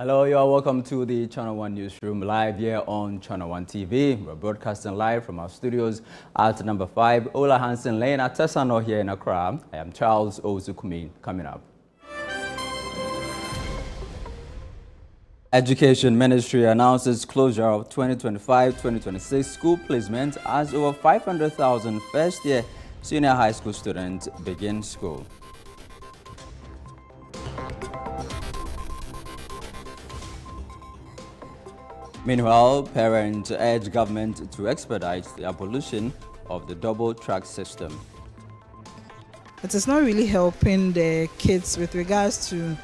Hello, you are welcome to the Channel 1 Newsroom live here on Channel 1 TV. We're broadcasting live from our studios at number 5 Ola Hansen Lane at Tessano here in Accra. I am Charles Ozukumi. Coming up. Education Ministry announces closure of 2025-2026 school placement as over 500,000 first-year senior high school students begin school. Meanwhile, parents urge government to expedite the abolition of the double-track system. It is not really helping the kids with regards to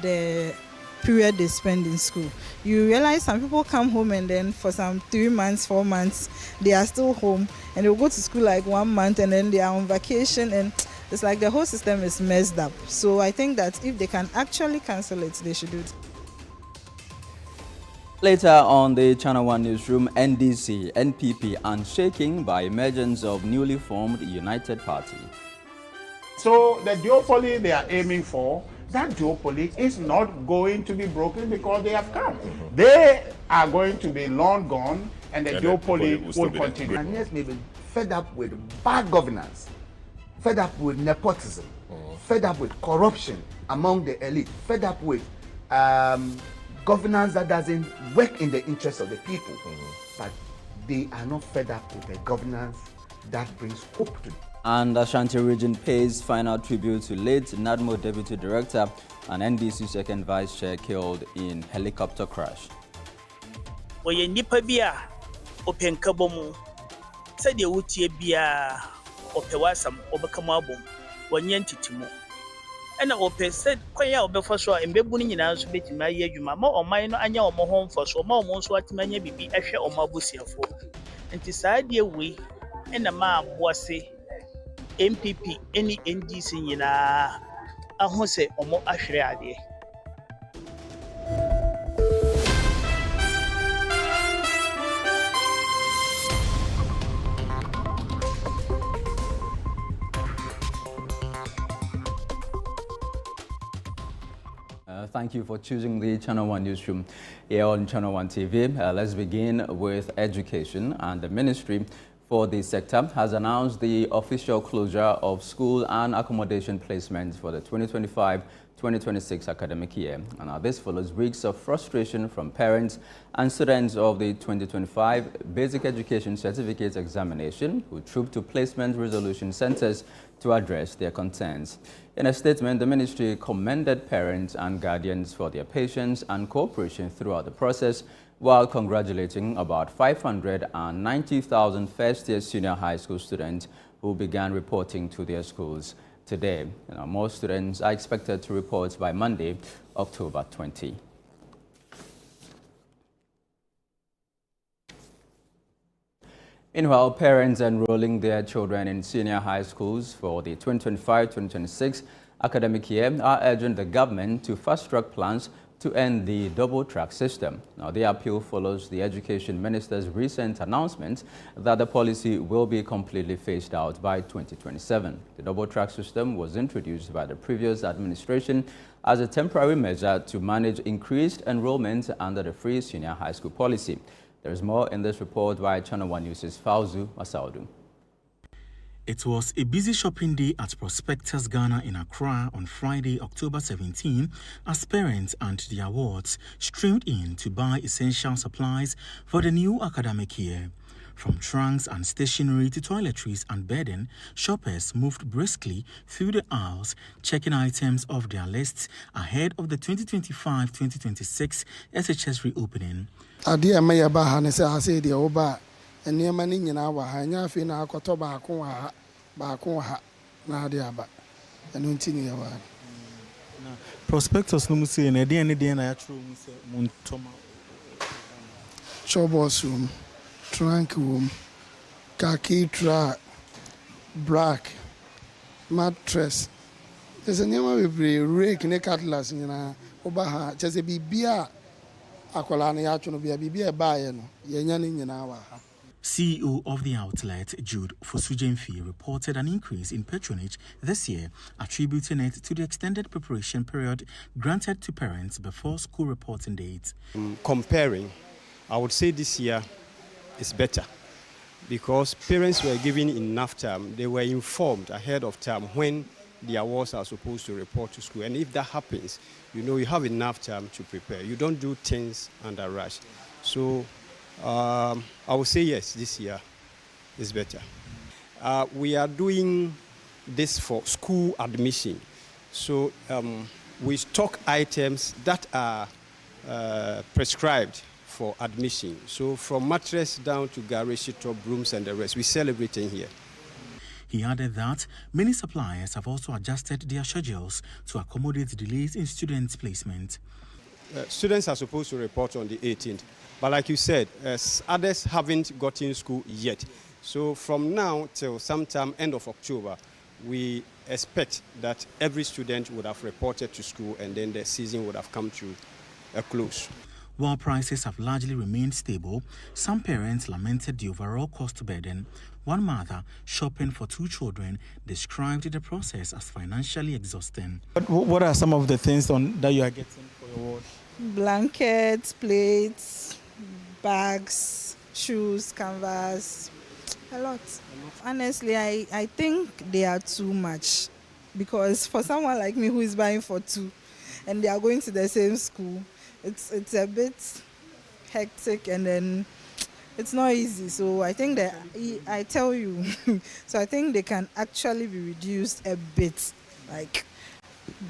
the period they spend in school. You realize some people come home and then for some 3 months, 4 months, they are still home and they'll go to school like 1 month and then they are on vacation, and it's like the whole system is messed up. So I think that if they can actually cancel it, they should do it. Later on the Channel 1 Newsroom, NDC, NPP unshaking by emergence of newly formed United Party. So the duopoly they are aiming for, that duopoly is not going to be broken because they have come. They are going to be long gone and the duopoly will continue. And yes, maybe fed up with bad governance, fed up with nepotism, fed up with corruption among the elite, fed up with governance that doesn't work in the interest of the people. But they are not fed up with a governance that brings hope to them. And Ashanti Region pays final tribute to late NADMO Deputy Director and NDC Second Vice Chair killed in helicopter crash. Oye nipa bia openkabomu said you would bia opewasam obekama wanyen titimu. And ope said kwaya obefa so embebu ni nyina so betima aye adwuma ma oman no anya omo home for so ma omo so atimanya bibi ehwe omo abusiafo. Enti saade we ena ma aboase MPP any NDC nyina ahose omo ahwere ade. Thank you for choosing the Channel 1 Newsroom here on Channel 1 TV. Let's begin with education, and the Ministry for the sector has announced the official closure of school and accommodation placements for the 2025-2026 academic year. And this follows weeks of frustration from parents and students of the 2025 Basic Education Certificate Examination who trooped to placement resolution centers to address their concerns. In a statement, the ministry commended parents and guardians for their patience and cooperation throughout the process, while congratulating about 590,000 first-year senior high school students who began reporting to their schools today. Most students are expected to report by Monday, October 20. Meanwhile, parents enrolling their children in senior high schools for the 2025-2026 academic year are urging the government to fast-track plans to end the double-track system. Now, the appeal follows the Education Minister's recent announcement that the policy will be completely phased out by 2027. The double-track system was introduced by the previous administration as a temporary measure to manage increased enrollment under the free senior high school policy. There is more in this report by Channel 1 News' Fauzu Masaudu. It was a busy shopping day at Prospectus Ghana in Accra on Friday, October 17, as parents and their wards streamed in to buy essential supplies for the new academic year. From trunks and stationery to toiletries and bedding, shoppers moved briskly through the aisles, checking items off their lists ahead of the 2025-2026 SHS reopening. Prospectus no musi na dey na ya tro mu se muntoma showbox room, trunk room, khaki track, black mattress. There's a name we rake ne cutlass nyina oba ha chese bibia akola na ya tro no bia bibia ba ye no ye nya ne nyina wa ha. CEO of the outlet, Jude Fosujemfi, reported an increase in patronage this year, attributing it to the extended preparation period granted to parents before school reporting dates. Comparing, I would say this year is better because parents were given enough time. They were informed ahead of time when the awards are supposed to report to school. And if that happens, you have enough time to prepare. You don't do things under rush. So I would say yes, this year is better. We are doing this for school admission. So we stock items that are prescribed for admission. So from mattress down to garage, top brooms and the rest, we sell everything here. He added that many suppliers have also adjusted their schedules to accommodate delays in students' placement. Students are supposed to report on the 18th, but like you said, others haven't gotten school yet. So from now till sometime end of October, we expect that every student would have reported to school and then the season would have come to a close. While prices have largely remained stable, some parents lamented the overall cost burden. One mother, shopping for 2 children, described the process as financially exhausting. What are some of the things that you are getting for your ward? Blankets, plates, bags, shoes, canvas, a lot. Honestly, I think they are too much because for someone like me who is buying for 2 and they are going to the same school, it's a bit hectic and then it's not easy. So I think that I tell you, so I think they can actually be reduced a bit. Like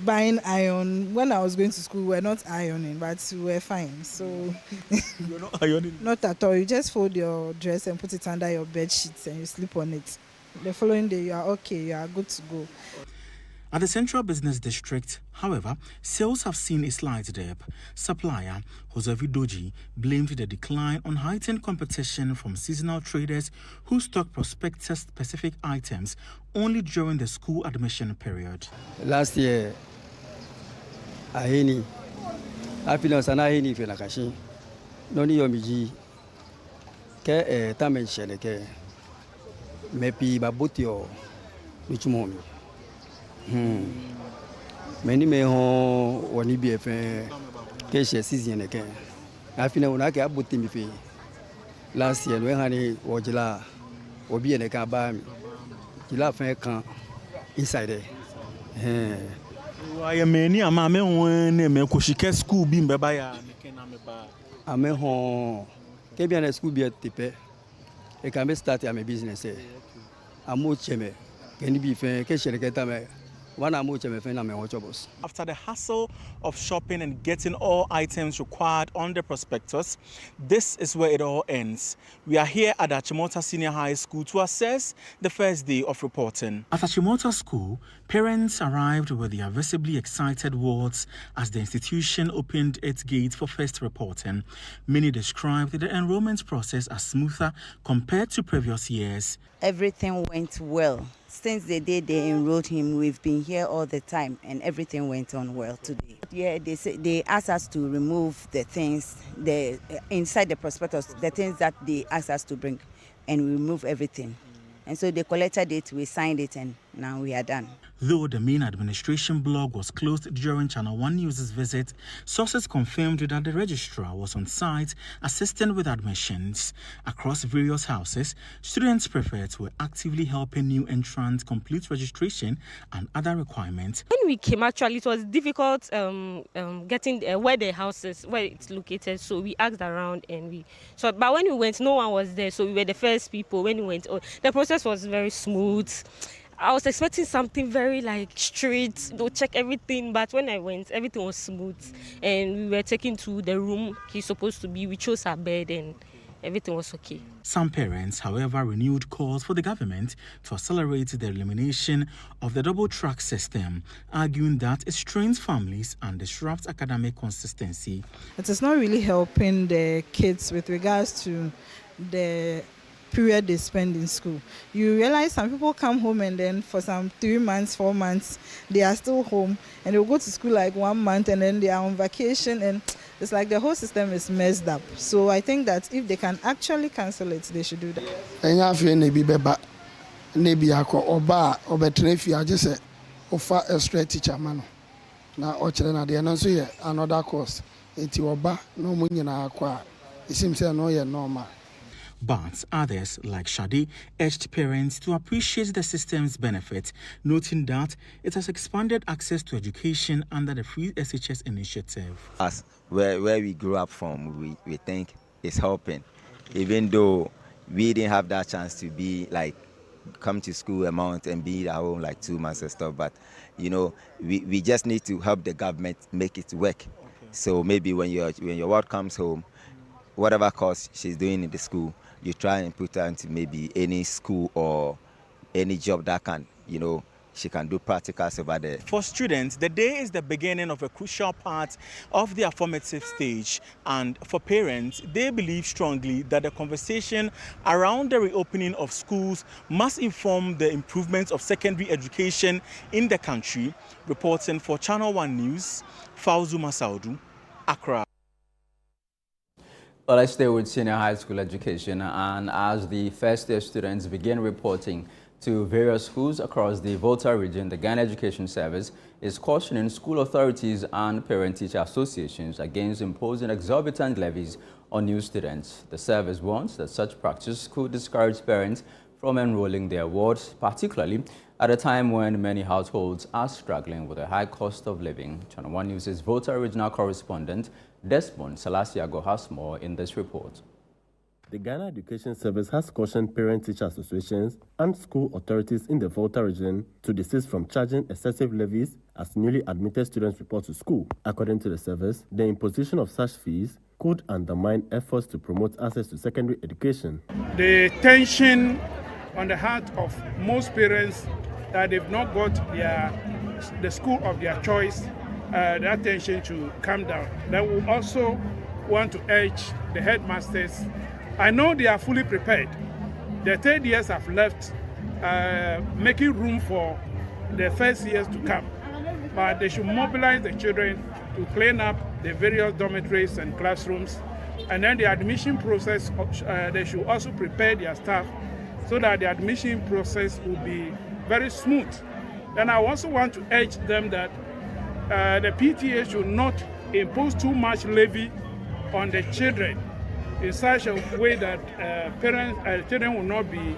buying iron. When I was going to school, we're not ironing, but we were fine. So You're not ironing? Not at all. You just fold your dress and put it under your bed sheets and you sleep on it. The following day, you are okay. You are good to go. At the Central Business District, however, sales have seen a slight dip. Supplier Josevi Doji blamed the decline on heightened competition from seasonal traders who stock prospectus-specific items only during the school admission period. Last year, ahini apina sana ahini fena kashi noni yomiji ke tamenshele ke mepi babutio michumomi many may ho wani BF Kesha season again. I feel when I get about Timothy last year when honey or Jila or be in a car by me. Jila fan inside there. Why a many a mamma when a Mekoshika school being by a I'm home. Kebian a school be at Tipe. A can be started my business. I'm more cheme. Can you be fair? Kesha get me. After the hassle of shopping and getting all items required on the prospectus, this is where it all ends. We are here at Achimota Senior High School to assess the first day of reporting. At Achimota School, parents arrived with their visibly excited wards as the institution opened its gates for first reporting. Many described the enrollment process as smoother compared to previous years. Everything went well. Since the day they enrolled him, we've been here all the time and everything went on well today. Yeah, they asked us to remove the things inside the prospectus, the things that they asked us to bring, and we removed everything. And so they collected it, we signed it, and now we are done. Though the main administration block was closed during Channel 1 News' visit, sources confirmed that the registrar was on site assisting with admissions. Across various houses, students' prefects were actively helping new entrants complete registration and other requirements. When we came, actually, it was difficult getting where the house is, where it's located. So we asked around but when we went, no one was there. So we were the first people. When we went, the process was very smooth. I was expecting something very strict, check everything, but when I went, everything was smooth. And we were taken to the room he's supposed to be. We chose our bed and everything was okay. Some parents, however, renewed calls for the government to accelerate the elimination of the double-track system, arguing that it strains families and disrupts academic consistency. It is not really helping the kids with regards to the period they spend in school. You realize some people come home and then for some 3 months, 4 months, they are still home and they'll go to school like 1 month and then they are on vacation, and it's like the whole system is messed up. So I think that if they can actually cancel it, they should do that. And I feel maybe beba, maybe I call oba or better I just say offer a straight teacher man. Now or children at the end so yeah another course. It's oba no money na acquire. It seems to know normal. But others, like Shadi, urged parents to appreciate the system's benefit, noting that it has expanded access to education under the Free SHS initiative. As where we grew up from, we think it's helping. Even though we didn't have that chance to be like, come to school a month and be at home like 2 months and stuff, but you know, we just need to help the government make it work. Okay. So maybe when your wife comes home, whatever course she's doing in the school, you try and put her into maybe any school or any job that can, you know, she can do practicals over there. For students, the day is the beginning of a crucial part of their formative stage. And for parents, they believe strongly that the conversation around the reopening of schools must inform the improvements of secondary education in the country. Reporting for Channel One News, Fauzu Masaudu, Accra. Well, let's stay with senior high school education, and as the first-year students begin reporting to various schools across the Volta region, the Ghana Education Service is cautioning school authorities and parent-teacher associations against imposing exorbitant levies on new students. The service warns that such practice could discourage parents from enrolling their wards, particularly at a time when many households are struggling with a high cost of living. Channel One News' Volta regional correspondent Desmond Salasiago has more in this report. The Ghana Education Service has cautioned parent-teacher associations and school authorities in the Volta region to desist from charging excessive levies as newly admitted students report to school. According to the service, the imposition of such fees could undermine efforts to promote access to secondary education. The tension on the heart of most parents that they've not got the school of their choice, that tension to come down. Then we also want to urge the headmasters. I know they are fully prepared. The third years have left, making room for the first years to come. But they should mobilize the children to clean up the various dormitories and classrooms. And then the admission process, they should also prepare their staff so that the admission process will be very smooth. Then I also want to urge them that the PTA should not impose too much levy on the children in such a way that children will not be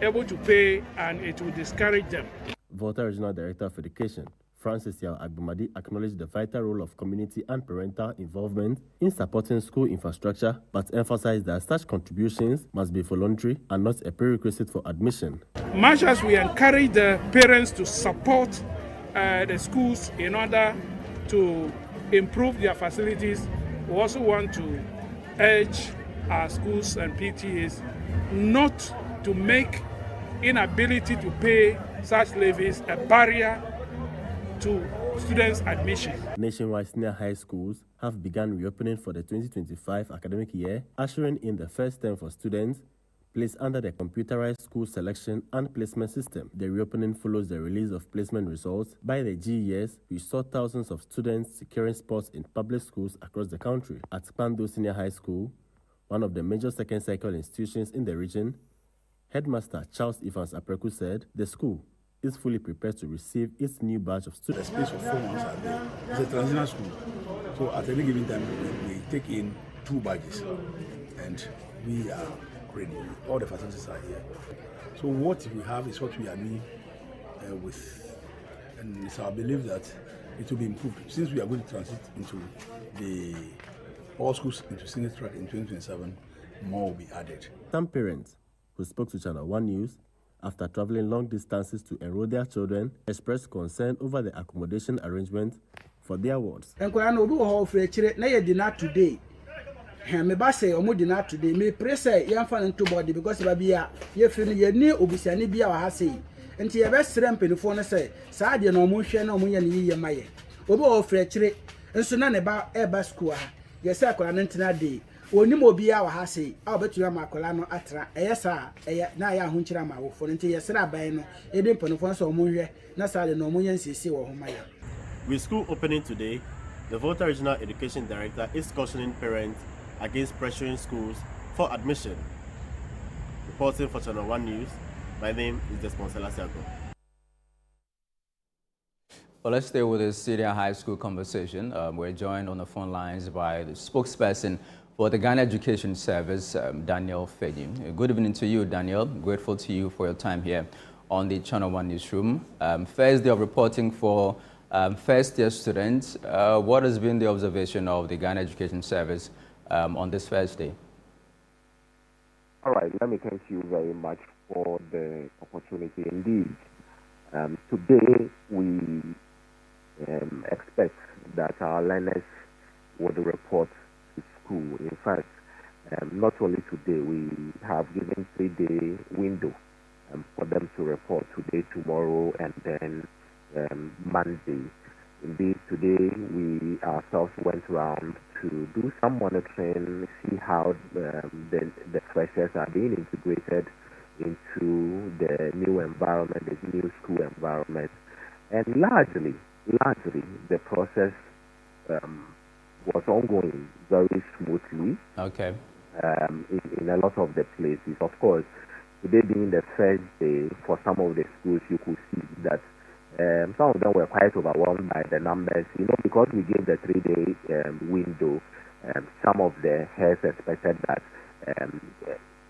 able to pay and it will discourage them. Volta Regional Director of Education, Francis Yao Agbumadi, acknowledged the vital role of community and parental involvement in supporting school infrastructure, but emphasized that such contributions must be voluntary and not a prerequisite for admission. Much as we encourage the parents to support the schools in order to improve their facilities, we also want to urge our schools and PTAs not to make inability to pay such levies a barrier to students' admission. Nationwide senior high schools have begun reopening for the 2025 academic year, ushering in the first term for students placed under the computerized school selection and placement system. The reopening follows the release of placement results by the GES, which saw thousands of students securing spots in public schools across the country. At Pando Senior High School, one of the major second cycle institutions in the region, Headmaster Charles Evans Apreku said the school is fully prepared to receive its new batch of students. The space of 4 months are there. It's a transitional school. So at any given time, we take in 2 batches and we are ready. All the facilities are here. So what we have is what we are doing with, and it's our belief that it will be improved. Since we are going to transit into all schools into senior track in 2027, more will be added. Some parents who spoke to Channel One News after traveling long distances to enroll their children expressed concern over the accommodation arrangement for their wards. Me ba say omo di na today me pray say yan fa into body because ba bia ye firi ye ni obisiani bia wa ha say enti ye be srem penifo no say saa de na omo hwe na omo ye ne yiye maye obi o frɛ kire nso na ne ba e ba school ha ye say akora no ntina de onim obi a wa ha sei a obetu ama akola no atra eyesa na ya ho nkira ma wo fo nti yesra ban no edi mponofo so mo hwe na sa de no mo nyansiesie wo ho maya. With school opening today, the Volta Regional Education Director is cautioning parents against pressuring schools for admission. Reporting for Channel 1 News, my name is Desmond Salasiago. Well, let's stay with this senior high school conversation. We're joined on the phone lines by the spokesperson for the Ghana Education Service, Daniel Fegin. Good evening to you, Daniel. Grateful to you for your time here on the Channel 1 Newsroom. First day of reporting for first-year students. What has been the observation of the Ghana Education Service on this first day? All right, let me thank you very much for the opportunity. Indeed, today we expect that our learners would report to school. In fact, not only today, we have given 3-day window for them to report today, tomorrow, and then Monday. Indeed, today we ourselves went around to do some monitoring, see how the freshers are being integrated into the new environment, the new school environment. And largely, the process was ongoing very smoothly. Okay. In a lot of the places. Of course, today being the first day, for some of the schools, you could see that some of them were quite overwhelmed by the numbers. Because we gave the 3-day window, some of the heads expected that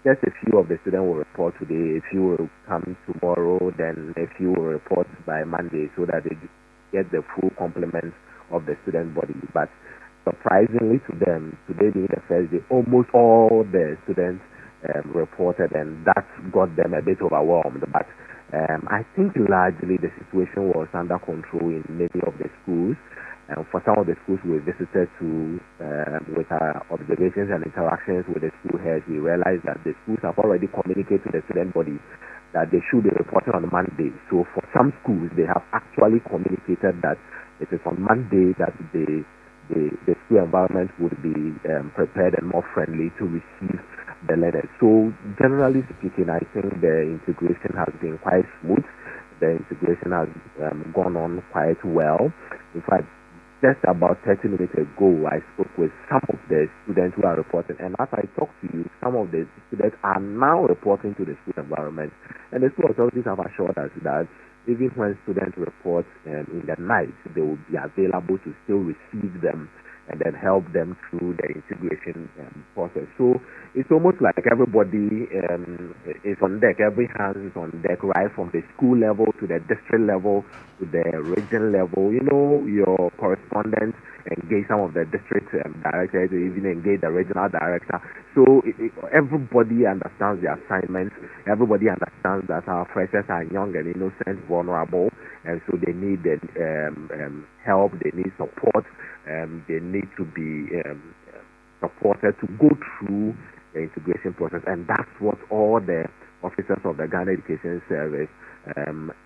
just a few of the students will report today, a few will come tomorrow, then a few will report by Monday so that they get the full complement of the student body. But surprisingly to them, today being the first day, almost all the students reported, and that got them a bit overwhelmed. But I think largely the situation was under control in many of the schools. For some of the schools we visited to, with our observations and interactions with the school heads, we realized that the schools have already communicated to the student body that they should be reporting on Monday. So for some schools, they have actually communicated that it is on Monday that the school environment would be prepared and more friendly to receive the learners. So generally speaking, I think the integration has been quite smooth. The integration has gone on quite well. In fact, just about 30 minutes ago, I spoke with some of the students who are reporting, and as I talk to you, some of the students are now reporting to the school environment. And the school authorities have assured us that even when students report in the night, they will be available to still receive them and then help them through the integration process. So it's almost like everybody is on deck. Every hand is on deck, right from the school level to the district level to the region level. Your correspondents engage some of the district directors, even engage the regional director. So everybody understands the assignments. Everybody understands that our freshers are young and innocent, vulnerable, and so they need help, they need support, they need to be supported to go through the integration process. And that's what all the officers of the Ghana Education Service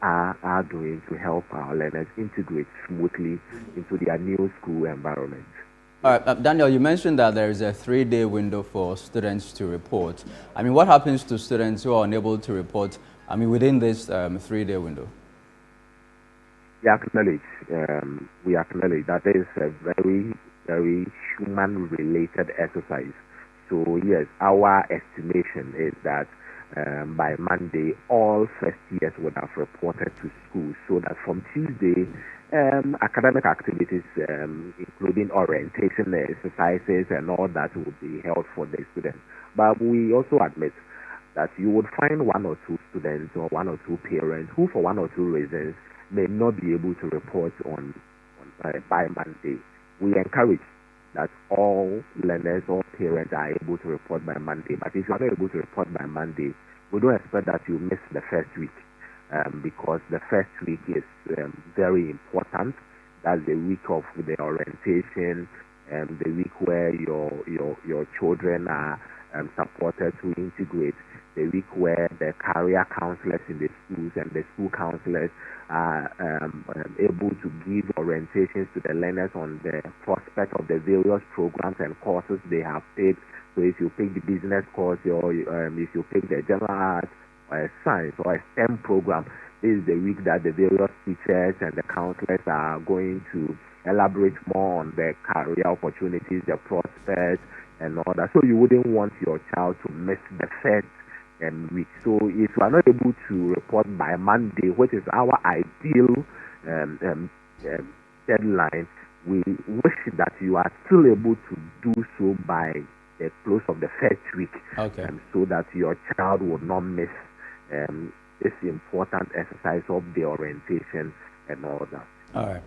are doing to help our learners integrate smoothly into their new school environment. All right, Daniel, you mentioned that there is a 3-day window for students to report. What happens to students who are unable to report, within this 3-day window? We acknowledge that is a very, very human-related exercise. So yes, our estimation is that by Monday, all first years would have reported to school, so that from Tuesday, academic activities, including orientation exercises and all that, will be held for the students. But we also admit that you would find 1 or 2 students or 1 or 2 parents who, for 1 or 2 reasons, may not be able to report by Monday. We encourage that all learners, all parents are able to report by Monday. But if you are not able to report by Monday, we don't expect that you miss the first week, because the first week is very important. That's the week of the orientation, the week where your children are supported to integrate, the week where the career counselors in the schools and the school counselors are able to give orientations to the learners on the prospect of the various programs and courses they have paid So if you pick the business course, or if you pick the general arts or a science or a STEM program, this is the week that the various teachers and the counselors are going to elaborate more on the career opportunities, the prospects, and all that. So you wouldn't want your child to miss the first week. So if you are not able to report by Monday, which is our ideal deadline, we wish that you are still able to do so by the close of the first week, so that your child will not miss this important exercise of the orientation and all that. All right.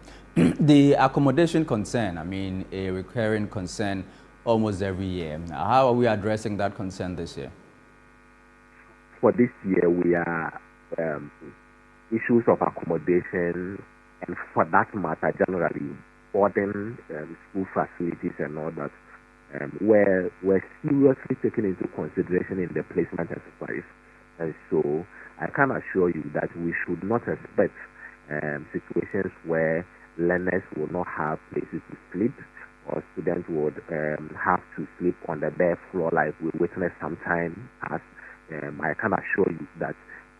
The accommodation concern, I mean, a recurring concern almost every year. How are we addressing that concern this year? For this year, we are issues of accommodation, and for that matter, generally, boarding, school facilities and all that, were seriously taken into consideration in the placement exercise. And so I can assure you that we should not expect situations where learners will not have places to sleep, or students would have to sleep on the bare floor like we witnessed sometimes. As I can assure you that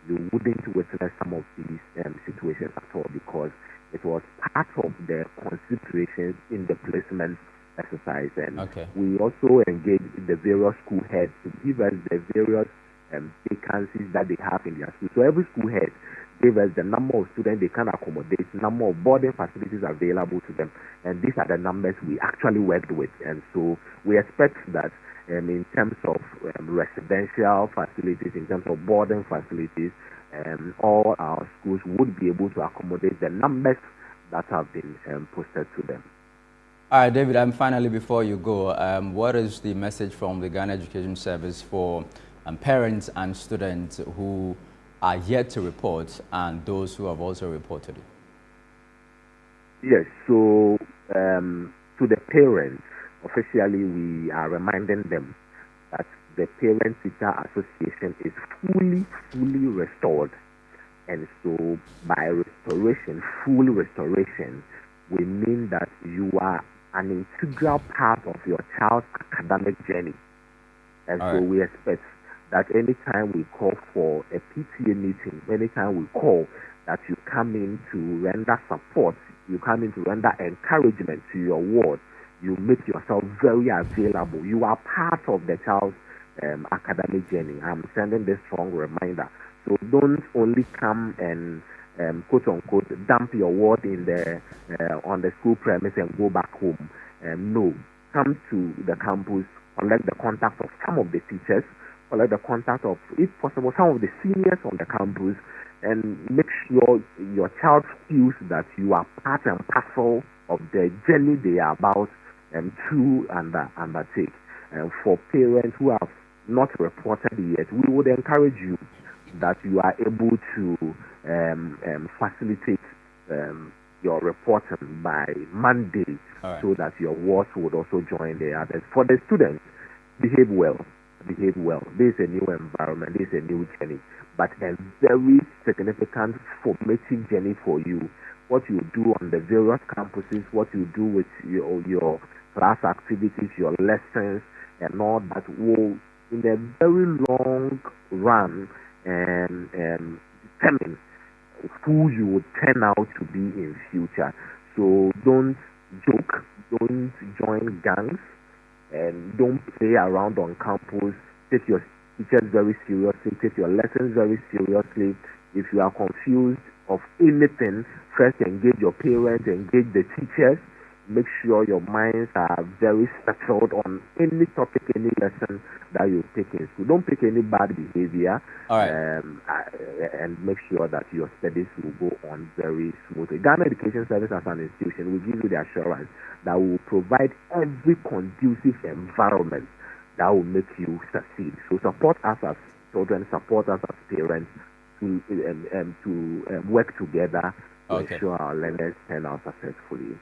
you wouldn't witness some of these situations at all, because it was part of the considerations in the placement exercise. And we also engaged the various school heads to give us the various vacancies that they have in their school. So every school head gave us the number of students they can accommodate, number of boarding facilities available to them, and these are the numbers we actually worked with. And so we expect that in terms of residential facilities, in terms of boarding facilities, all our schools would be able to accommodate the numbers that have been posted to them. All right, David, finally, before you go, what is the message from the Ghana Education Service for parents and students who are yet to report and those who have also reported it? Yes, so to the parents, officially we are reminding them that the Parent-Teacher Association is fully restored. And so by restoration, full restoration, we mean that you are an integral part of your child's academic journey. And so we expect that anytime we call for a PTA meeting, anytime we call that you come in to render support, you come in to render encouragement to your ward, you make yourself very available. You are part of the child's academic journey. I'm sending this strong reminder. So don't only come and quote unquote dump your word in the on the school premise and go back home. No, come to the campus, collect the contact of some of the teachers, collect the contact of, if possible, some of the seniors on the campus, and make sure your child feels that you are part and parcel of the journey they are about to undertake. And for parents who have not reported yet, we would encourage you that you are able to facilitate your reporting by Monday, so that your wards would also join the others. For the students, behave well. Behave well. This is a new environment, this is a new journey, but a very significant formative journey for you. What you do on the various campuses, what you do with your class activities, your lessons, and all that will, in a very long run, determine who you would turn out to be in future. So don't joke, don't join gangs, and don't play around on campus. Take your teachers very seriously, take your lessons very seriously. If you are confused of anything, first engage your parents, engage the teachers. Make sure your minds are very settled on any topic, any lesson that you take in school. Don't pick any bad behavior, and make sure that your studies will go on very smoothly. Ghana Education Service as an institution will give you the assurance that we will provide every conducive environment that will make you succeed. So support us as children, support us as parents to work together to ensure our learners turn out successfully.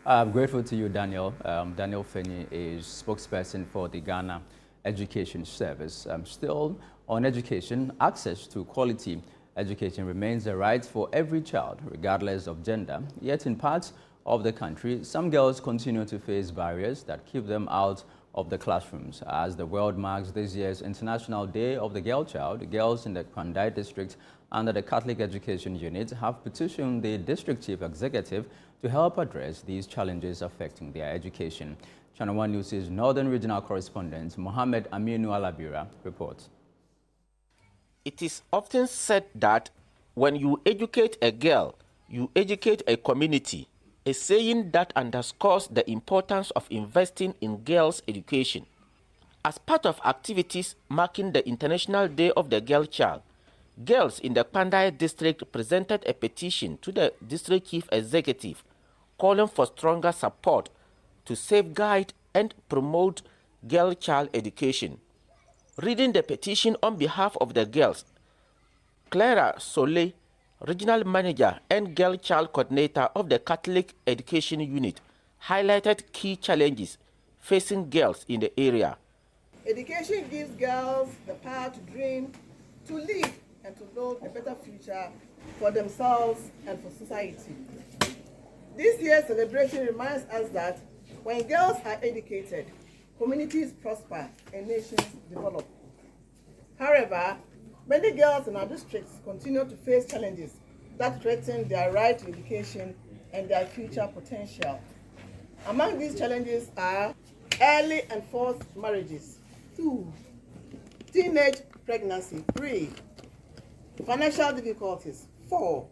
I'm grateful to you, Daniel. Daniel Fenny is spokesperson for the Ghana Education Service. Still on education, access to quality education remains a right for every child, regardless of gender. Yet in parts of the country, some girls continue to face barriers that keep them out of the classrooms. As the world marks this year's International Day of the Girl Child, girls in the Kwandai district under the Catholic Education Unit have petitioned the district chief executive to help address these challenges affecting their education. Channel 1 News' Northern Regional Correspondent Mohammed Aminu Alabira reports. It is often said that when you educate a girl, you educate a community, a saying that underscores the importance of investing in girls' education. As part of activities marking the International Day of the Girl Child, girls in the Kwandai district presented a petition to the district chief executive calling for stronger support to safeguard and promote girl child education. Reading the petition on behalf of the girls, Clara Soleil, Regional Manager and Girl Child Coordinator of the Catholic Education Unit, highlighted key challenges facing girls in the area. Education gives girls the power to dream, to live, and to build a better future for themselves and for society. This year's celebration reminds us that when girls are educated, communities prosper and nations develop. However, many girls in our districts continue to face challenges that threaten their right to education and their future potential. Among these challenges are early and forced marriages, 2, teenage pregnancy, 3, financial difficulties, 4,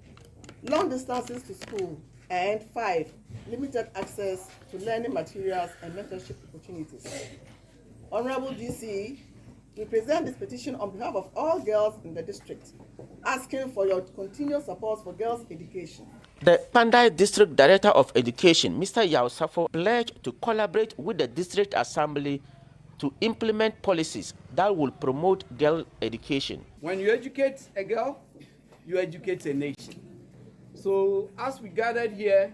long distances to school, and 5, limited access to learning materials and mentorship opportunities. Honorable DC, we present this petition on behalf of all girls in the district, asking for your continued support for girls' education. The Kwandai District Director of Education, Mr. Yao Safo, pledged to collaborate with the District Assembly to implement policies that will promote girl education. When you educate a girl, you educate a nation. So as we gathered here,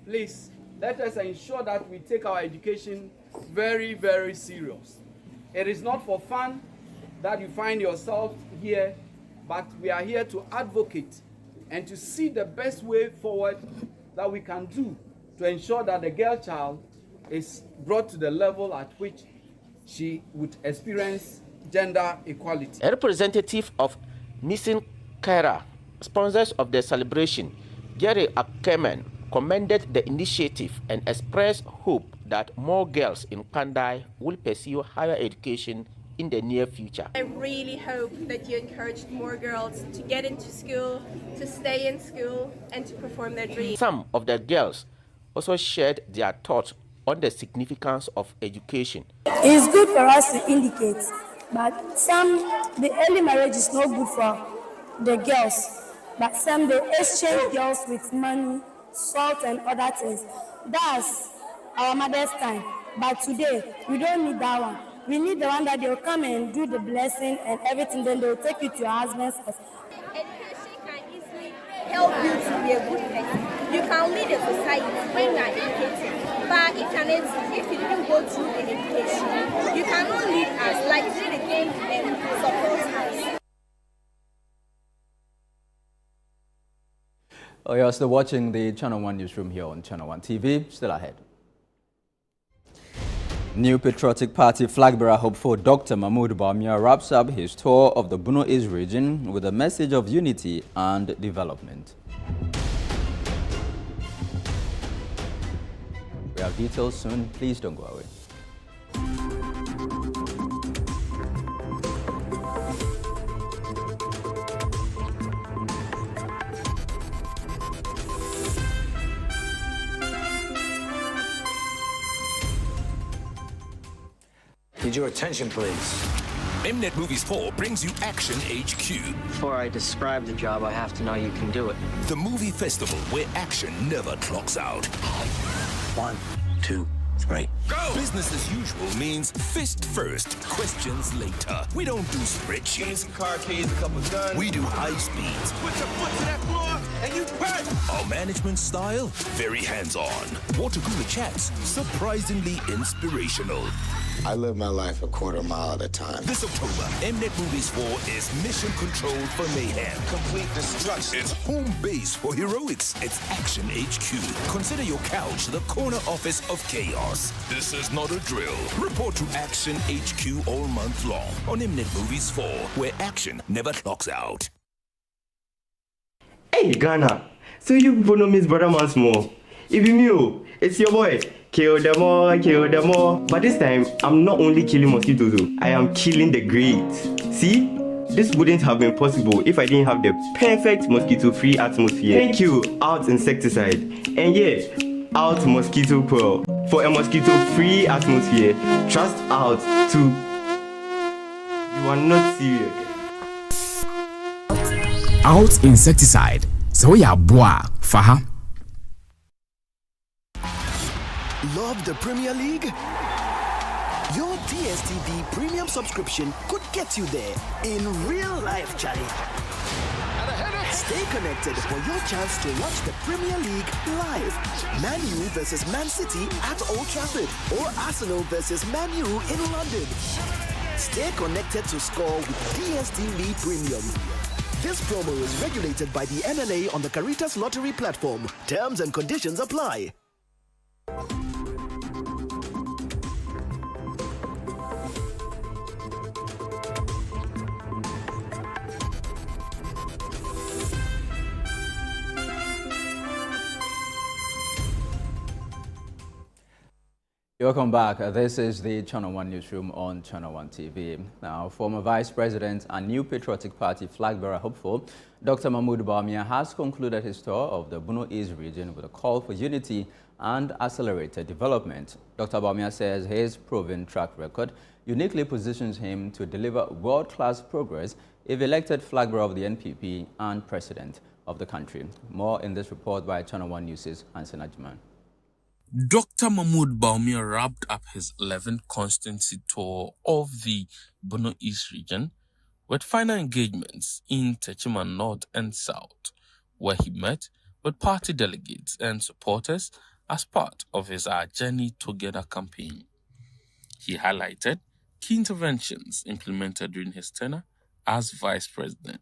please let us ensure that we take our education very, very serious. It is not for fun that you find yourself here, but we are here to advocate and to see the best way forward that we can do to ensure that the girl child is brought to the level at which she would experience gender equality. A representative of Missing Kara, sponsors of the celebration, Jerry Akemen, commended the initiative and expressed hope that more girls in Kwandai will pursue higher education in the near future. I really hope that you encourage more girls to get into school, to stay in school, and to perform their dreams. Some of the girls also shared their thoughts on the significance of education. It's good for us to indicate, but the early marriage is not good for the girls, but some they exchange girls with money, salt and other things. That's our mother's time, but today we don't need that one. We need the one that they'll come and do the blessing and everything, then they'll take you to your husband's house. Education can easily help you to be a good person. You can lead a society when you are educated. But if you didn't go through the education, you cannot lead us like you did again and support us. Oh, you're still watching the Channel 1 Newsroom here on Channel 1 TV. Still ahead. New Patriotic Party flag bearer hopeful Dr. Mahmoud Bawumia wraps up his tour of the Bono East region with a message of unity and development. We have details soon. Please don't go away. Need your attention, please. Mnet Movies 4 brings you Action HQ. Before I describe the job, I have to know you can do it. The movie festival where action never clocks out. 1, 2, 3. Go! Business as usual means fist first, questions later. We don't do spreadsheets. Car keys, a couple guns. We do high speeds. Put your foot to that floor and you bet. Our management style, very hands-on. Water cooler chats, surprisingly inspirational. I live my life a quarter mile at a time. This October, Mnet Movies 4 is mission control for mayhem. Complete destruction. It's home base for heroics. It's Action HQ. Consider your couch the corner office of chaos. This is not a drill. Report to Action HQ all month long on Mnet Movies 4, where action never clocks out. Hey, Ghana. So you people know Miss Brother Man Small. It be me, it's your boy. Kill them all, kill them all. But this time, I'm not only killing mosquitoes, I am killing the grades. See? This wouldn't have been possible if I didn't have the perfect mosquito-free atmosphere. Thank you, Out Insecticide. And yeah, Out Mosquito Coil. For a mosquito-free atmosphere, trust Out to... You are not serious. Out Insecticide. So ya boa, faha. Love the Premier League? Your DSTV premium subscription could get you there in real life, Charlie. Stay connected for your chance to watch the Premier League live. Man U versus Man City at Old Trafford or Arsenal versus Man U in London. Stay connected to score with DSTV Premium. This promo is regulated by the NLA on the Caritas Lottery platform. Terms and conditions apply. Welcome back. This is the Channel 1 Newsroom on Channel 1 TV. Now, former Vice President and New Patriotic Party flag bearer hopeful, Dr. Mahmoud Bawumia has concluded his tour of the Bono East region with a call for unity and accelerated development. Dr. Bawumia says his proven track record uniquely positions him to deliver world-class progress if elected flag bearer of the NPP and president of the country. More in this report by Channel 1 News' Hansen Ajman. Dr. Mahmoud Bawumia wrapped up his 11th constituency tour of the Bono East region with final engagements in Techiman North and South, where he met with party delegates and supporters as part of his Our Journey Together campaign. He highlighted key interventions implemented during his tenure as vice president,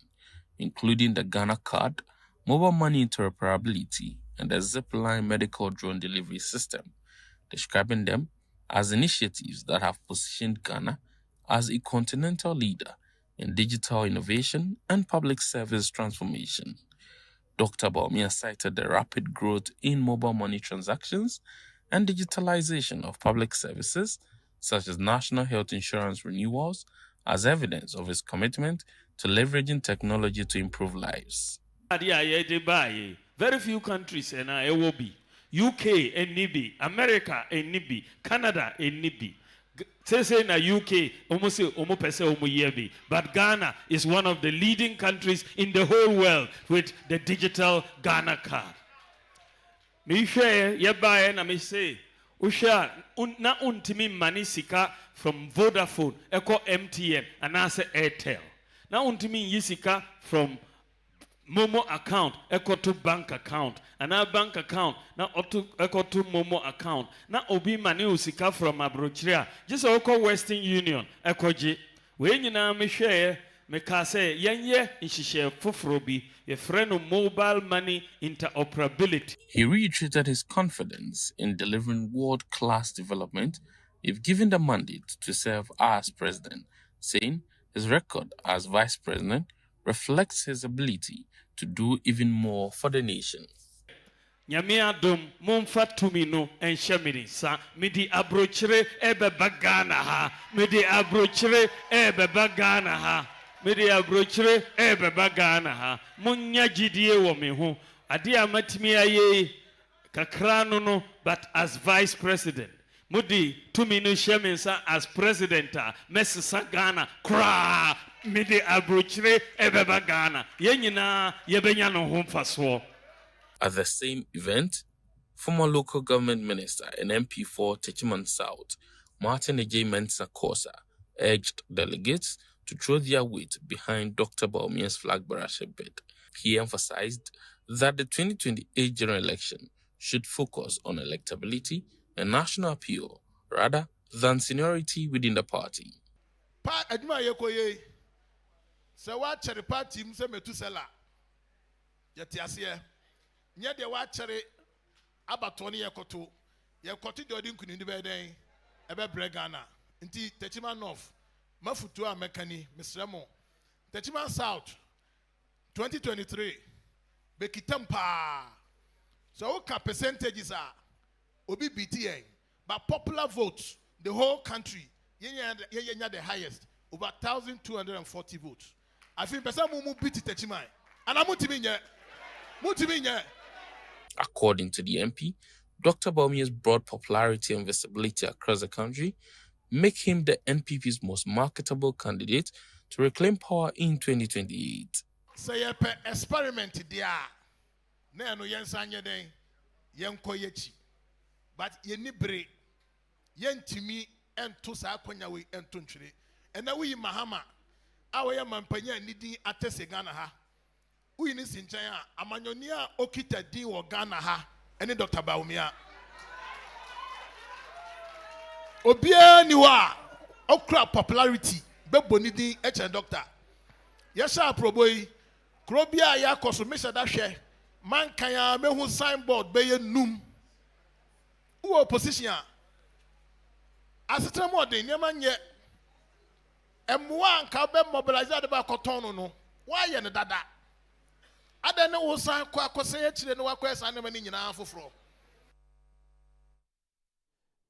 including the Ghana card, mobile money interoperability, and the Zipline medical drone delivery system, describing them as initiatives that have positioned Ghana as a continental leader in digital innovation and public service transformation. Dr. Bawumia cited the rapid growth in mobile money transactions and digitalization of public services, such as national health insurance renewals, as evidence of his commitment to leveraging technology to improve lives. Very few countries and I will be UK and Nibi, America and Nibi, Canada and Nibi. Say na UK almost yebi, but Ghana is one of the leading countries in the whole world with the digital Ghana card. Me share yeba na me say usha na untimi mani sika from Vodafone, eko MTN and ase Airtel. Na untimi yisika from Momo account, equal to bank account, and our bank account, now equal to Momo account. Now obi mani usika from Abrochria, just oko Western Union, ekoji. When you know me share, me kase yenye inshishe fufrobi, a friend of mobile money interoperability. He reiterated his confidence in delivering world-class development if given the mandate to serve as president, saying his record as vice president reflects his ability to do even more for the nation. Nyamia dum mumfa tumino en shemini sa midi abrochre ebe bagana ha midi abrochre ebe bagana ha midi abrochre ebe bagana ha munya jidie wo me ho ade amatimi aye kakrano no but as vice president mudi tumino sheminsa as president mesisa Ghana kra midi abrochre ebeba Ghana yenyina yebenya no ho mfaso. At the same event, former local government minister and MP for Techiman South, Martin J. Mensah Kosa, urged delegates to throw their weight behind Dr. Bawumia's flag bearership bid. He emphasized that the 2028 general election should focus on electability and national appeal rather than seniority within the party. Pa adwuma yekoye se wa chere party mu se metusela yete ase nye de wa chere abato ne yekoto de odin kunu ndi be den ebe bregana nti Techima North mafutu a mekani misremo Techima South 2023 bekitampa so ka percentages are obi BTN but popular votes the whole country yenya the highest over 1,240 votes. I think person mu beat Techima and mutimi. According to the MP, Dr. Bawumia's broad popularity and visibility across the country make him the NPP's most marketable candidate to reclaim power in 2028. Say a experiment dia na no yensanye den yenko yechi but yenibre yentimi ento sa akonya we ento ntwire ena wi mahama awoye mampanya nidi atese Ghana ha wi ni sinchan a amanyoni a okita din wo Ghana ha ene Dr. Bawumia obia ni wa okra popularity bebo ni din eche doctor yesha proboyi krobia ya kosumisha da hwe man kan ya mehu signboard beye num wo opposition asetra mo de nyama nye emwa anka be mobilize ade ba koton no wa ye ne dada ade ne wo san kwa akose ye chire ne wakwesa ne mani nyina afoforo.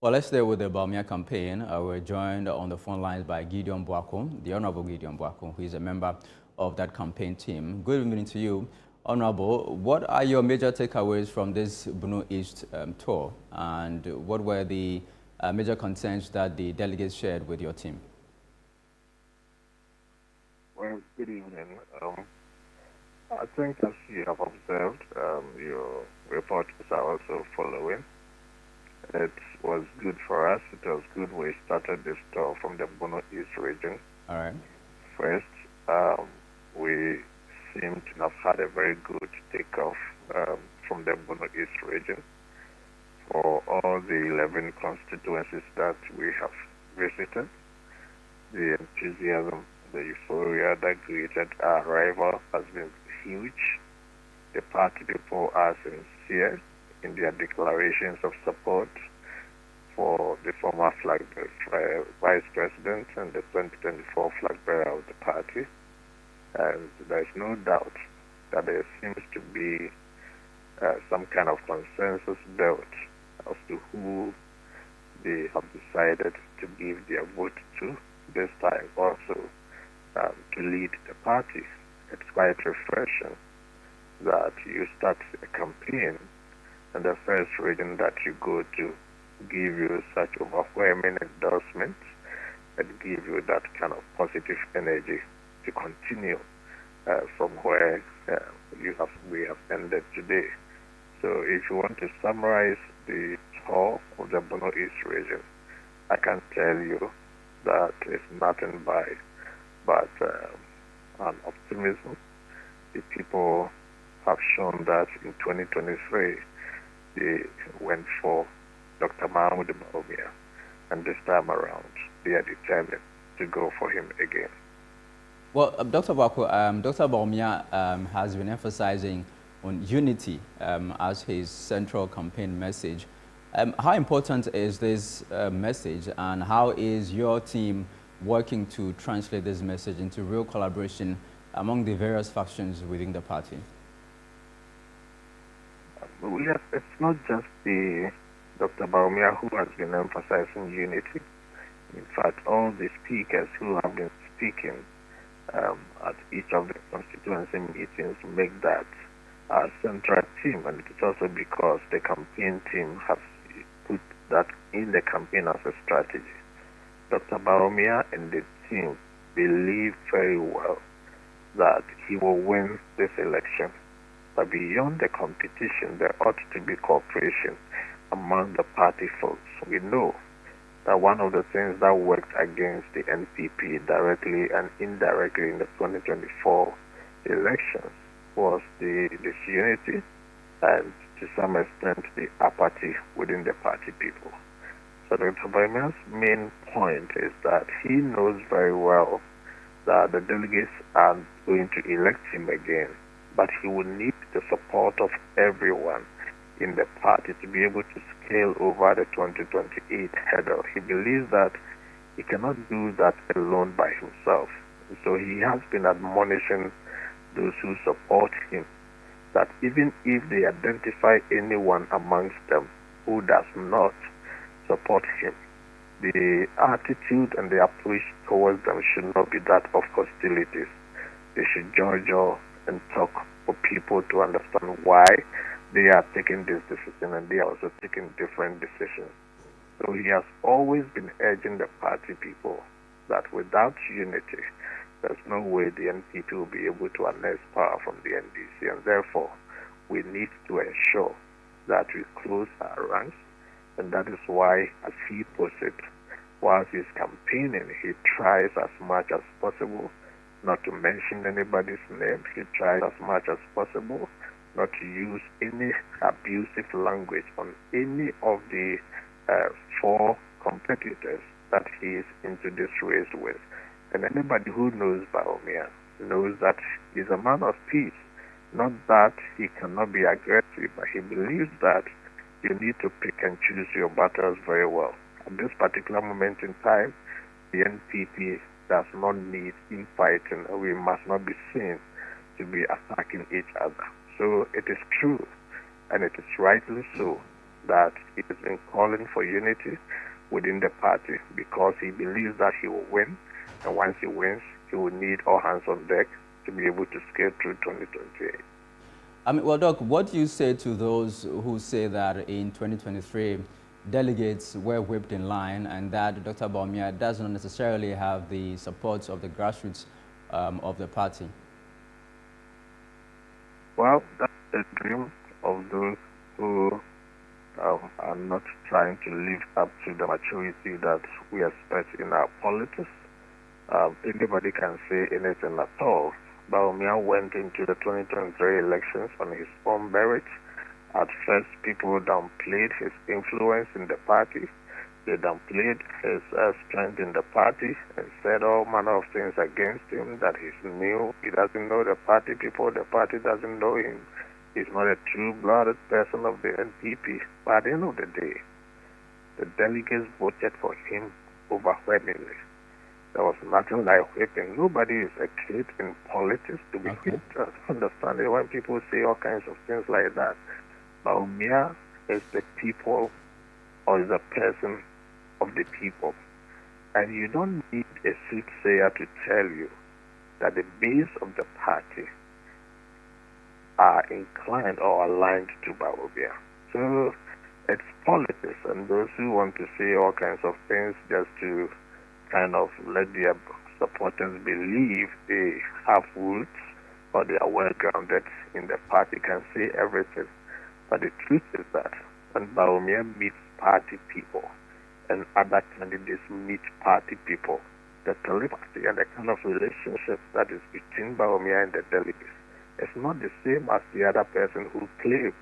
Well, let's stay with the Bawumia campaign. We're joined on the phone lines by Gideon Boako, the Honorable Gideon Boako, who is a member of that campaign team. Good evening to you, Honorable. What are your major takeaways from this Bono East tour, and what were the major concerns that the delegates shared with your team? Well, good evening. I think as you have observed, your reporters are also following. It was good for us. It was good we started this tour from the Bono East region. All right. First, we seem to have had a very good takeoff from the Bono East region for all the 11 constituencies that we have visited. The enthusiasm, the euphoria that greeted our arrival has been huge. The party people are sincere in their declarations of support for the former vice president and the 2024 flag bearer of the party. And there is no doubt that there seems to be some kind of consensus built as to who they have decided to give their vote to this time also to lead the party. It's quite refreshing that you start a campaign and the first region that you go to give you such overwhelming endorsements and give you that kind of positive energy to continue from where we have ended today. So if you want to summarize the tour of the Bono East region, I can tell you that it's nothing but an optimism. The people have shown that in 2023 they went for Dr. Mahmoud Bawumia, and this time around they are determined to go for him again. Well, Dr. Boako, Dr. Bawumia has been emphasizing on unity as his central campaign message. How important is this message, and how is your team working to translate this message into real collaboration among the various factions within the party? Yes, it's not just the Dr. Bawumia who has been emphasizing unity. In fact, all the speakers who have been speaking at each of the constituency meetings make that our central team, and it's also because the campaign team has put that in the campaign as a strategy. Dr. Bawumia and the team believe very well that he will win this election. But beyond the competition, there ought to be cooperation among the party folks. We know that one of the things that worked against the NPP directly and indirectly in the 2024 elections was the disunity and to some extent the apathy within the party people. So Dr. Bamia's main point is that he knows very well that the delegates are going to elect him again, but he will need the support of everyone in the party to be able to scale over the 2028 hurdle. He believes that he cannot do that alone by himself. So he has been admonishing those who support him that even if they identify anyone amongst them who does not support him, the attitude and the approach towards them should not be that of hostilities. They should judge and talk for people to understand why they are taking this decision and they are also taking different decisions. So he has always been urging the party people that without unity, there's no way the NPP will be able to annex power from the NDC, and therefore we need to ensure that we close our ranks, and that is why, as he puts it, whilst he's campaigning, he tries as much as possible not to mention anybody's name. He tries as much as possible not to use any abusive language on any of the four competitors that he is into this race with. And anybody who knows Bawumia knows that he's a man of peace. Not that he cannot be aggressive, but he believes that you need to pick and choose your battles very well. At this particular moment in time, the NPP does not need infighting. We must not be seen to be attacking each other. So it is true, and it is rightly so, that he has been calling for unity within the party because he believes that he will win. And once he wins, he will need all hands on deck to be able to scale through 2028. I mean, well, Doc, what do you say to those who say that in 2023, delegates were whipped in line and that Dr. Bawumia does not necessarily have the support of the grassroots of the party? Well, that's the dream of those who are not trying to live up to the maturity that we expect in our politics. Anybody can say anything at all. Bawumia went into the 2023 elections on his own merit. At first, people downplayed his influence in the party. They downplayed his strength in the party and said all manner of things against him, that he's new, he doesn't know the party people, the party doesn't know him. He's not a true-blooded person of the NPP. But at the end of the day, the delegates voted for him overwhelmingly. There was nothing like whipping. Nobody is a kid in politics to be whipped. I understand it when people say all kinds of things like that. Bawumia is the people, or is a person of the people. And you don't need a soothsayer to tell you that the base of the party are inclined or aligned to Bawumia. So it's politics, and those who want to say all kinds of things just to kind of let their supporters believe they have roots or they are well grounded in the party can say everything. But the truth is that when Bawumia meets party people and other candidates meet party people, the telepathy and the kind of relationship that is between Bawumia and the delegates is not the same as the other person who claimed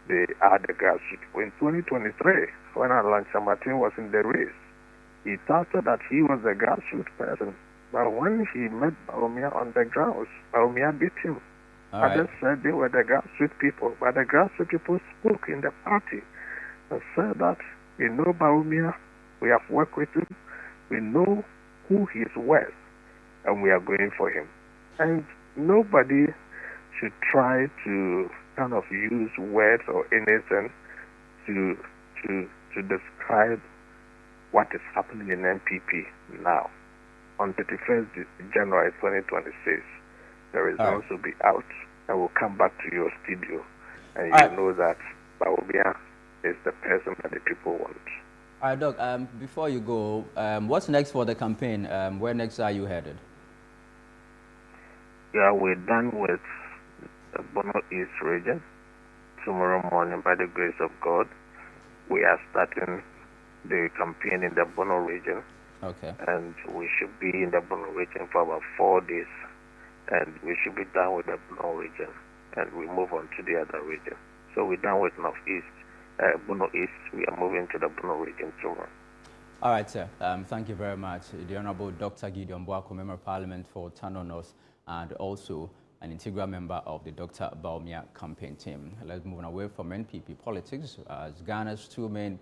they are the grassroots. In 2023, when Alan Martin was in the race, he thought that he was a grassroots person. But when he met Bawumia on the grounds, Bawumia beat him. Others said they were the grassroots people, but the grassroots people spoke in the party and said that we know Bawumia, we have worked with him, we know who he is worth, and we are going for him. And nobody should try to kind of use words or anything to describe what is happening in NPP now. On 31st January 2026, the results will be out, and we'll come back to your studio, and you know that Bawumia is the person that the people want. All right, Doc, before you go, what's next for the campaign? Where next are you headed? Yeah, we're done with the Bono East region. Tomorrow morning, by the grace of God, we are starting the campaign in the Bono region. Okay. And we should be in the Bono region for about 4 days. And we should be done with the Bono region and we move on to the other region. So we're done with Northeast, Bono East. We are moving to the Bono region tomorrow. All right, sir. Thank you very much. The Honorable Dr. Gideon Boako, Member of Parliament for Tano North, and also an integral member of the Dr. Bawumia campaign team. Let's move on away from NPP politics, as Ghana's two main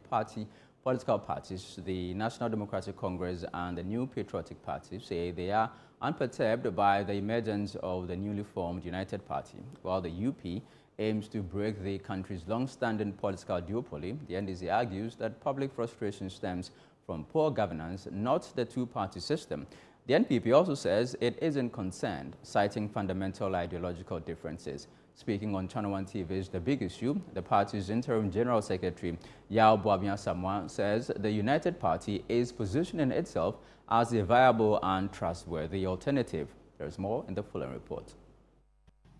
political parties, the National Democratic Congress and the New Patriotic Party, say they are unperturbed by the emergence of the newly formed United Party. While the UP aims to break the country's long-standing political duopoly, the NDC argues that public frustration stems from poor governance, not the two-party system. The NPP also says it isn't concerned, citing fundamental ideological differences. Speaking on Channel 1 TV's The Big Issue, the party's interim general secretary, Yao Boabia Samoa, says the United Party is positioning itself as a viable and trustworthy alternative. There's more in the following report.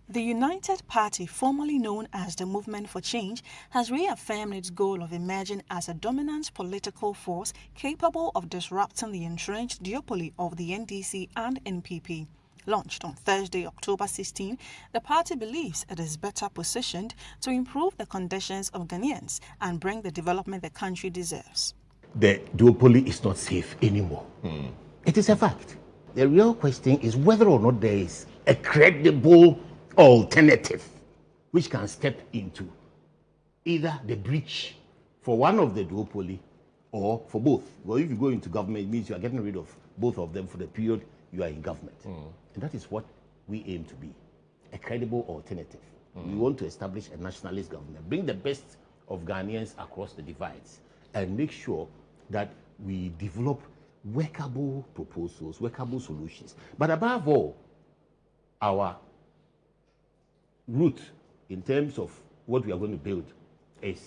The United Party, formerly known as the Movement for Change, has reaffirmed its goal of emerging as a dominant political force capable of disrupting the entrenched duopoly of the NDC and NPP. Launched on Thursday, October 16, the party believes it is better positioned to improve the conditions of Ghanaians and bring the development the country deserves. The duopoly is not safe anymore. It is a fact. The real question is whether or not there is a credible alternative which can step into either the breach for one of the duopoly or for both. Well, if you go into government, it means you are getting rid of both of them for the period you are in government. And that is what we aim to be, a credible alternative. We want to establish a nationalist government, bring the best of Ghanaians across the divides, and make sure that we develop workable proposals, workable solutions. But above all, our route in terms of what we are going to build is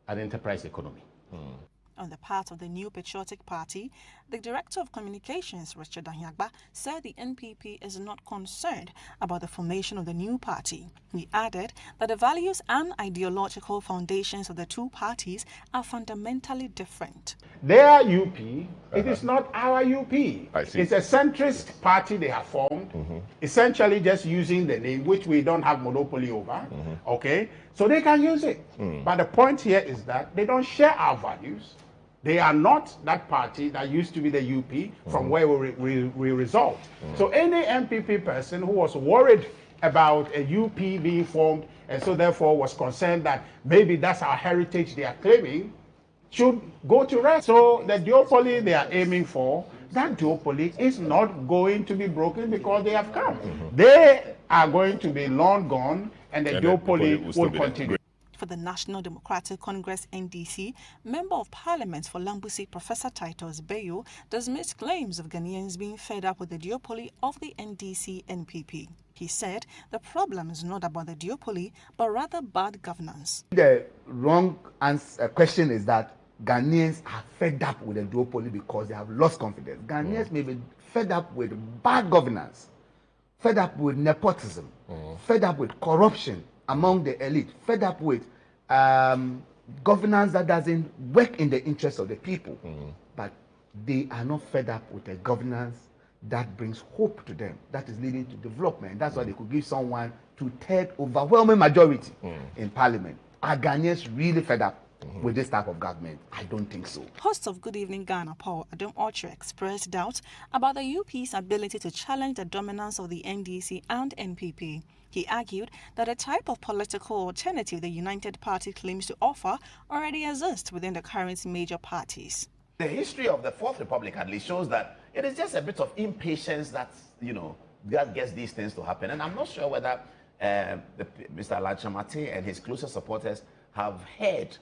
an enterprise economy. On the part of the New Patriotic Party, the Director of Communications, Richard Anyagba, said the NPP is not concerned about the formation of the new party. He added that the values and ideological foundations of the two parties are fundamentally different. Their UP, it is not our UP. I see. It's a centrist party they have formed, essentially just using the name, which we don't have monopoly over, okay? So they can use it. But the point here is that they don't share our values. They are not that party that used to be the UP from where we result. So any MPP person who was worried about a UP being formed and so therefore was concerned that maybe that's our heritage they are claiming should go to rest. So the duopoly they are aiming for, that duopoly is not going to be broken because they have come. They are going to be long gone and the duopoly will continue. For the National Democratic Congress NDC, Member of Parliament for Lambusi, Professor Titus Bayo, dismissed claims of Ghanaians being fed up with the duopoly of the NDC-NPP. He said the problem is not about the duopoly, but rather bad governance. The wrong question is that Ghanaians are fed up with the duopoly because they have lost confidence. Ghanaians may be fed up with bad governance, fed up with nepotism, fed up with corruption among the elite, fed up with governance that doesn't work in the interest of the people. But they are not fed up with a governance that brings hope to them, that is leading to development. That's why they could give someone two-thirds overwhelming majority in parliament. Are Ghanaians really fed up with this type of government? I don't think so. Host of Good Evening Ghana, Paul Adom Ocho, expressed doubt about the UP's ability to challenge the dominance of the NDC and NPP. He argued that a type of political alternative the United Party claims to offer already exists within the current major parties. The history of the Fourth Republic at least shows that it is just a bit of impatience that, that gets these things to happen. And I'm not sure whether Mr. Lachamate and his closest supporters have heard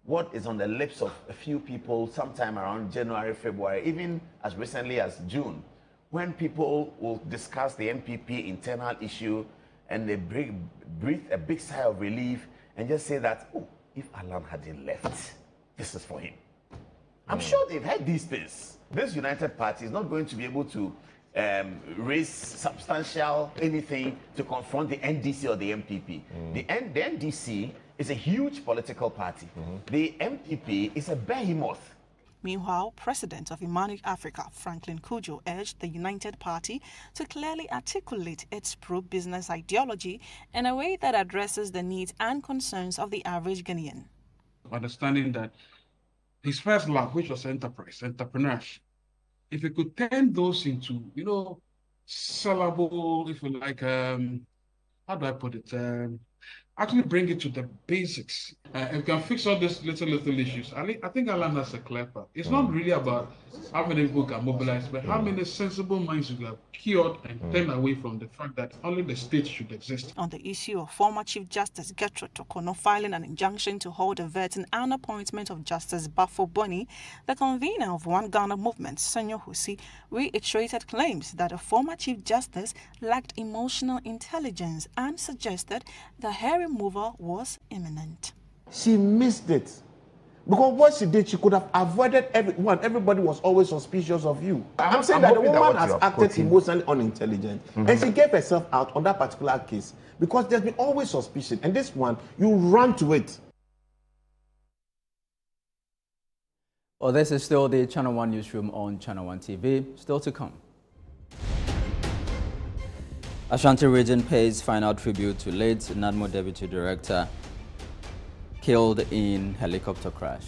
what is on the lips of a few people sometime around January, February, even as recently as June, when people will discuss the NPP internal issue and they breathe a big sigh of relief and just say that, oh, if Alan hadn't left, this is for him. I'm sure they've heard these things. This United Party is not going to be able to raise substantial anything to confront the NDC or the MPP. The NDC is a huge political party. The MPP is a behemoth. Meanwhile, President of Imanic Africa, Franklin Kujo, urged the United Party to clearly articulate its pro-business ideology in a way that addresses the needs and concerns of the average Ghanaian. Understanding that his first love, which was enterprise, entrepreneurship, if he could turn those into, sellable, if you like, how do I put it? Actually bring it to the basics. And can fix all these little issues. I think Alan has a clear path. It's not really about how many people can mobilize, but how many sensible minds you have cured and turned away from the fact that only the state should exist. On the issue of former Chief Justice Gertrude Tokono filing an injunction to hold the vetting and appointment of Justice Bafo Boni, the convener of One Ghana Movement, Senyo Husi, reiterated claims that the former Chief Justice lacked emotional intelligence and suggested that her removal was imminent. She missed it. Because what she did, she could have avoided everyone. Everybody was always suspicious of you. I'm saying that the woman has acted emotionally unintelligent. And she gave herself out on that particular case because there's been always suspicion. And this one, you run to it. Well, this is still the Channel 1 Newsroom on Channel 1 TV. Still to come. Ashanti region pays final tribute to late NADMO Deputy Director killed in helicopter crash.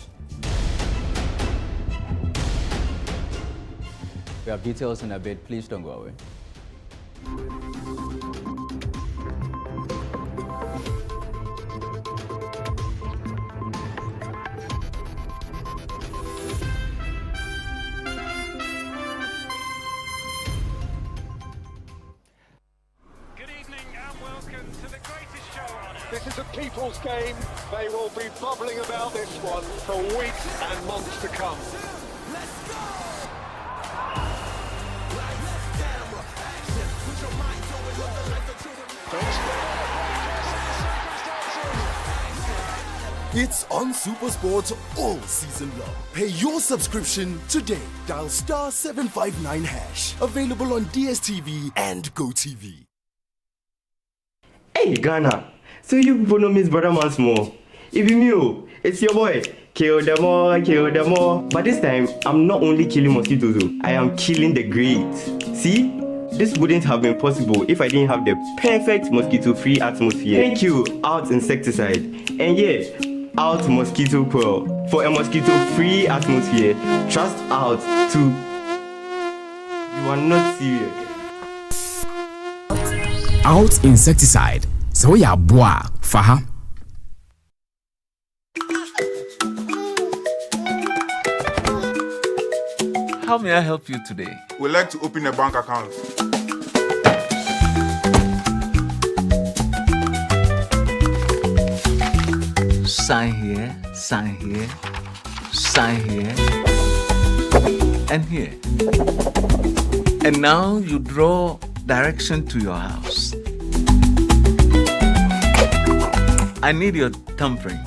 We have details in a bit. Please don't go away. This is a people's game. They will be bubbling about this one for weeks and months to come. It's on SuperSport all season long. Pay your subscription today. Dial *759#. Available on DSTV and GoTV. Hey Ghana, so you people know Miss Brother once more. If you knew, it's your boy. Kill them all. But this time, I'm not only killing mosquitoes, I am killing the greats. See? This wouldn't have been possible if I didn't have the perfect mosquito-free atmosphere. Thank you, Out Insecticide. And yeah, Out Mosquito Coil. For a mosquito-free atmosphere, trust Out to... You are not serious. Out Insecticide. So ya boa, faha. How may I help you today? We'd like to open a bank account. Sign here, sign here, sign here, and here. And now you draw direction to your house. I need your thumbprint.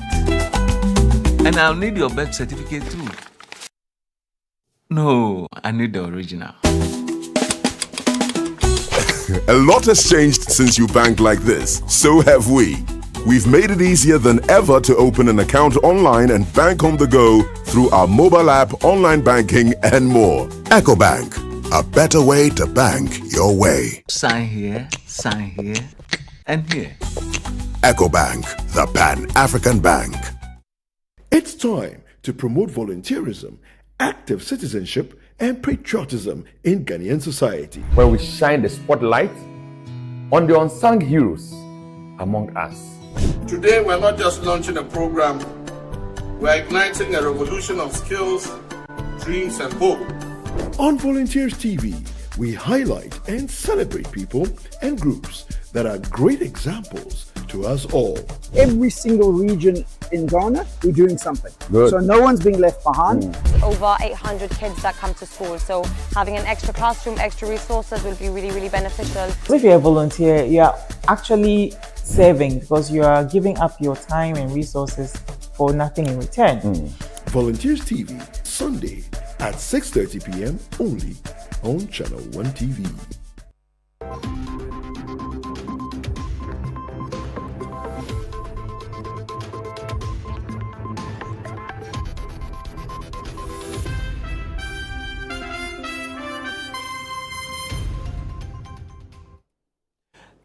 And I'll need your birth certificate too. No, I need the original. A lot has changed since you bank like this. So have we. We've made it easier than ever to open an account online and bank on the go through our mobile app, online banking, and more. EcoBank, a better way to bank your way. Sign here, and here. EcoBank, the Pan-African Bank. It's time to promote volunteerism, active citizenship, and patriotism in Ghanaian society. Where we shine the spotlight on the unsung heroes among us. Today, we're not just launching a program, we're igniting a revolution of skills, dreams, and hope. On Volunteers TV, we highlight and celebrate people and groups that are great examples to us all. Every single region in Ghana, we're doing something. Good. So no one's being left behind. Over 800 kids that come to school, so having an extra classroom, extra resources will be really, really beneficial. If you're a volunteer, you're actually serving because you are giving up your time and resources for nothing in return. Volunteers TV, Sunday at 6:30 p.m. only on Channel 1 TV.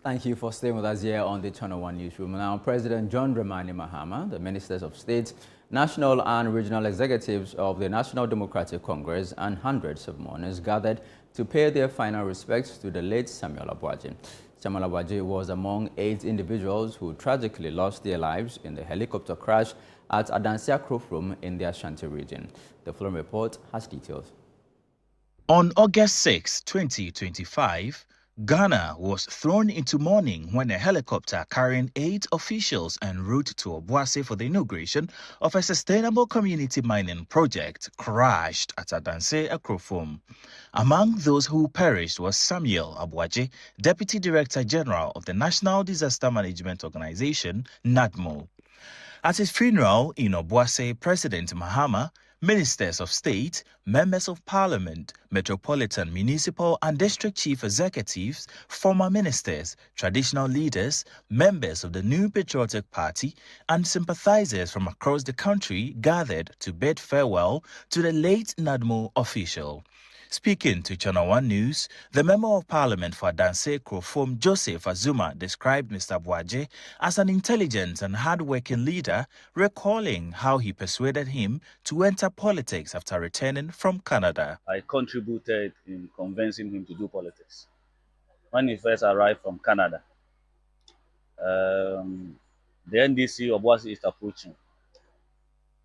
Thank you for staying with us here on the Channel One Newsroom. Now, President John Dramani Mahama, the Ministers of State, national and regional executives of the National Democratic Congress, and hundreds of mourners gathered to pay their final respects to the late Samuel Abuaje. Samuel Abuaje was among 8 individuals who tragically lost their lives in the helicopter crash at Adansia Krofrom in the Ashanti region. The following report has details. On August 6, 2025, Ghana was thrown into mourning when a helicopter carrying 8 officials en route to Obuasi for the inauguration of a sustainable community mining project crashed at Adanse Akrofom. Among those who perished was Samuel Abuaje, Deputy Director General of the National Disaster Management Organization, NADMO. At his funeral in Obuasi, President Mahama, Ministers of State, Members of Parliament, Metropolitan, Municipal and District Chief Executives, former ministers, traditional leaders, members of the New Patriotic Party and sympathizers from across the country gathered to bid farewell to the late NADMO official. Speaking to Channel One News, the Member of Parliament for Adanse Krofom, Joseph Azuma, described Mr. Abuaje as an intelligent and hard-working leader, recalling how he persuaded him to enter politics after returning from Canada. I contributed in convincing him to do politics. When he first arrived from Canada, the NDC Obuasi is approaching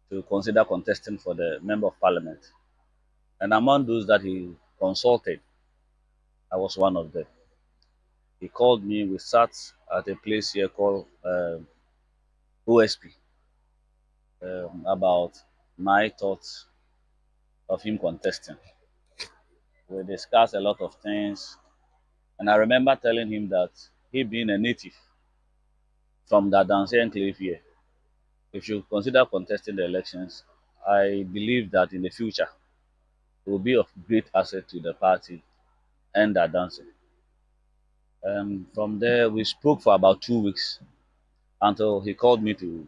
to consider contesting for the Member of Parliament. And among those that he consulted, I was one of them. He called me, we sat at a place here called OSP about my thoughts of him contesting. We discussed a lot of things, and I remember telling him that he being a native from the Adanse enclave here, if you consider contesting the elections, I believe that in the future, it will be of great asset to the party and the dancing. From there, we spoke for about 2 weeks until he called me to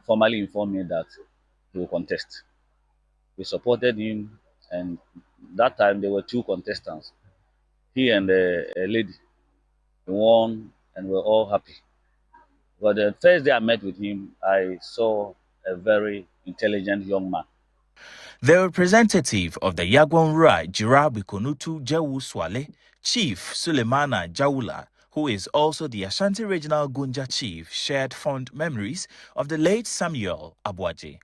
formally inform me that he will contest. We supported him, and that time there were 2 contestants, he and a lady. He won, and we were all happy. But the first day I met with him, I saw a very intelligent young man. The representative of the Yagwanra Jirabi Konutu Jawu Swale, Chief Sulemana Jawula, who is also the Ashanti Regional Gunja Chief, shared fond memories of the late Samuel Abuaje.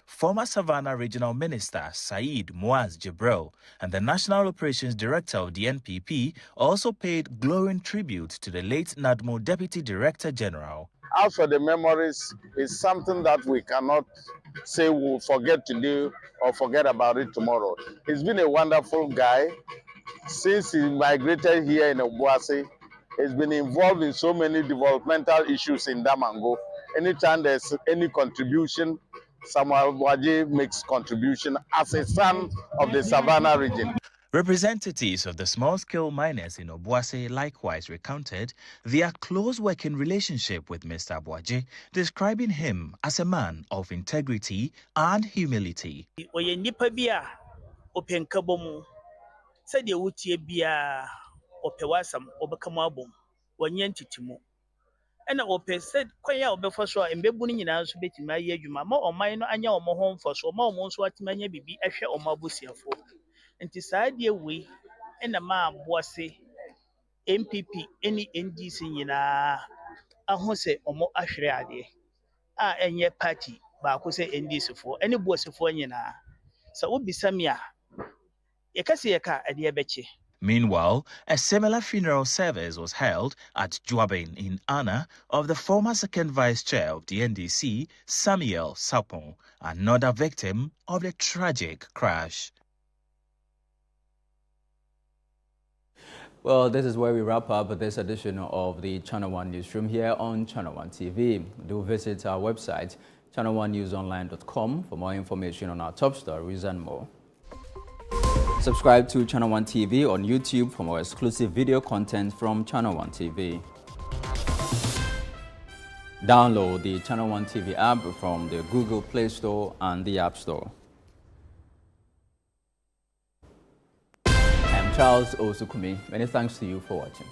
Former Savannah Regional Minister Said Muaz Jibril and the National Operations Director of the NPP also paid glowing tribute to the late NADMO Deputy Director General. As for the memories, it's something that we cannot say we'll forget today or forget about it tomorrow. He's been a wonderful guy. Since he migrated here in Obuasi, he's been involved in so many developmental issues in Damango. Anytime there's any contribution, Samuel Abuaje makes contribution as a son of the Savannah region. Representatives of the small-scale miners in Obuasi likewise recounted their close working relationship with Mr. Abuaje, describing him as a man of integrity and humility. And ope said, Quaya Obefoso and Bebuni in answer to my yuma, more or mine, and your home for so more months what many be a share or Mabusia for. And decide your way, and a man was say MPP any NDC in a hose or more ashreade. And yet party, but I could say NDC for any boss for yena. So would be some ya. Yaka at the abeche. Meanwhile, a similar funeral service was held at Juabin in honor of the former second vice chair of the NDC, Samuel Sapon, another victim of the tragic crash. Well, this is where we wrap up this edition of the Channel One Newsroom here on Channel One TV. Do visit our website, channel1newsonline.com, for more information on our top stories and more. Subscribe to Channel One TV on YouTube for more exclusive video content from Channel One TV. Download the Channel One TV app from the Google Play Store and the App Store. I'm Charles Osukumi. Many thanks to you for watching.